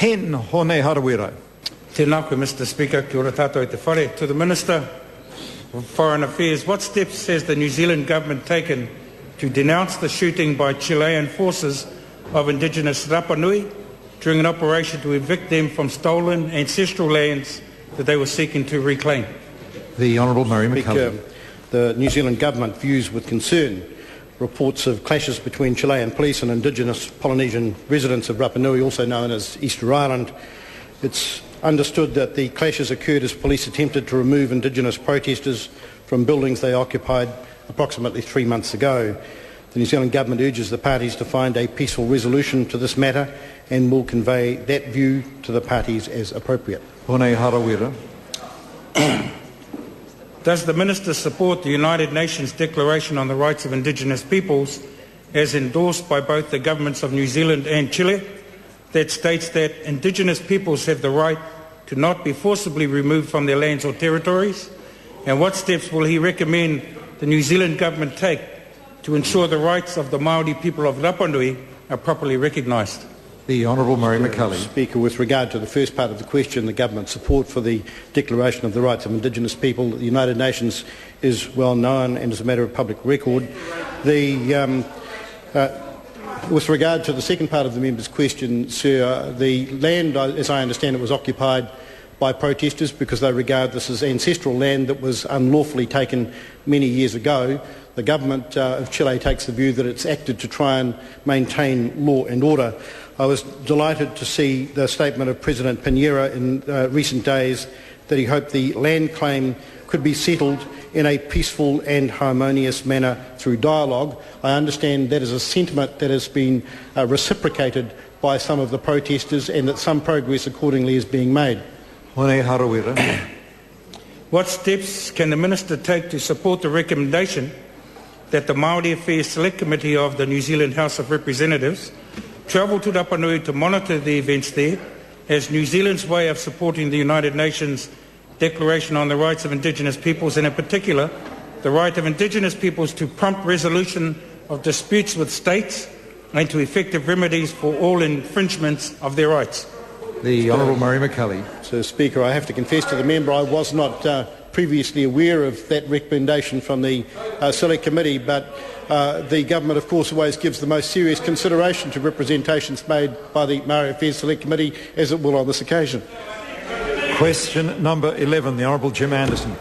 10, Hone Harawira. Tēnā koe, Mr. Speaker, kia ora tātou i te whare. To the Minister of Foreign Affairs, what steps has the New Zealand government taken to denounce the shooting by Chilean forces of indigenous Rapa Nui during an operation to evict them from stolen ancestral lands that they were seeking to reclaim? The Honourable Murray McCulloch. The New Zealand government views with concern reports of clashes between Chilean police and indigenous Polynesian residents of Rapa Nui, also known as Easter Island. It's understood that the clashes occurred as police attempted to remove indigenous protesters from buildings they occupied approximately 3 months ago. The New Zealand government urges the parties to find a peaceful resolution to this matter and will convey that view to the parties as appropriate. Hone Harawira. Does the Minister support the United Nations Declaration on the Rights of Indigenous Peoples, as endorsed by both the governments of New Zealand and Chile, that states that Indigenous peoples have the right to not be forcibly removed from their lands or territories? And what steps will he recommend the New Zealand government take to ensure the rights of the Māori people of Rapa Nui are properly recognised? The Honourable Murray McCulloch. Speaker, with regard to the first part of the question, the government's support for the Declaration of the Rights of Indigenous People, the United Nations is well known and is a matter of public record. With regard to the second part of the member's question, sir, the land, as I understand it, was occupied by protesters because they regard this as ancestral land that was unlawfully taken many years ago. The government of Chile takes the view that it's acted to try and maintain law and order. I was delighted to see the statement of President Piñera in recent days that he hoped the land claim could be settled in a peaceful and harmonious manner through dialogue. I understand that is a sentiment that has been reciprocated by some of the protesters and that some progress accordingly is being made. Hone Harawira. What steps can the Minister take to support the recommendation that the Māori Affairs Select Committee of the New Zealand House of Representatives travel to Rapa Nui to monitor the events there as New Zealand's way of supporting the United Nations Declaration on the Rights of Indigenous Peoples, and in particular the right of Indigenous peoples to prompt resolution of disputes with states and to effective remedies for all infringements of their rights? The Honourable Murray McCulloch. So, Speaker, I have to confess to the member I was not previously aware of that recommendation from the Select Committee, but the government, of course, always gives the most serious consideration to representations made by the Māori Affairs Select Committee, as it will on this occasion. Question number 11, the Honourable Jim Anderson.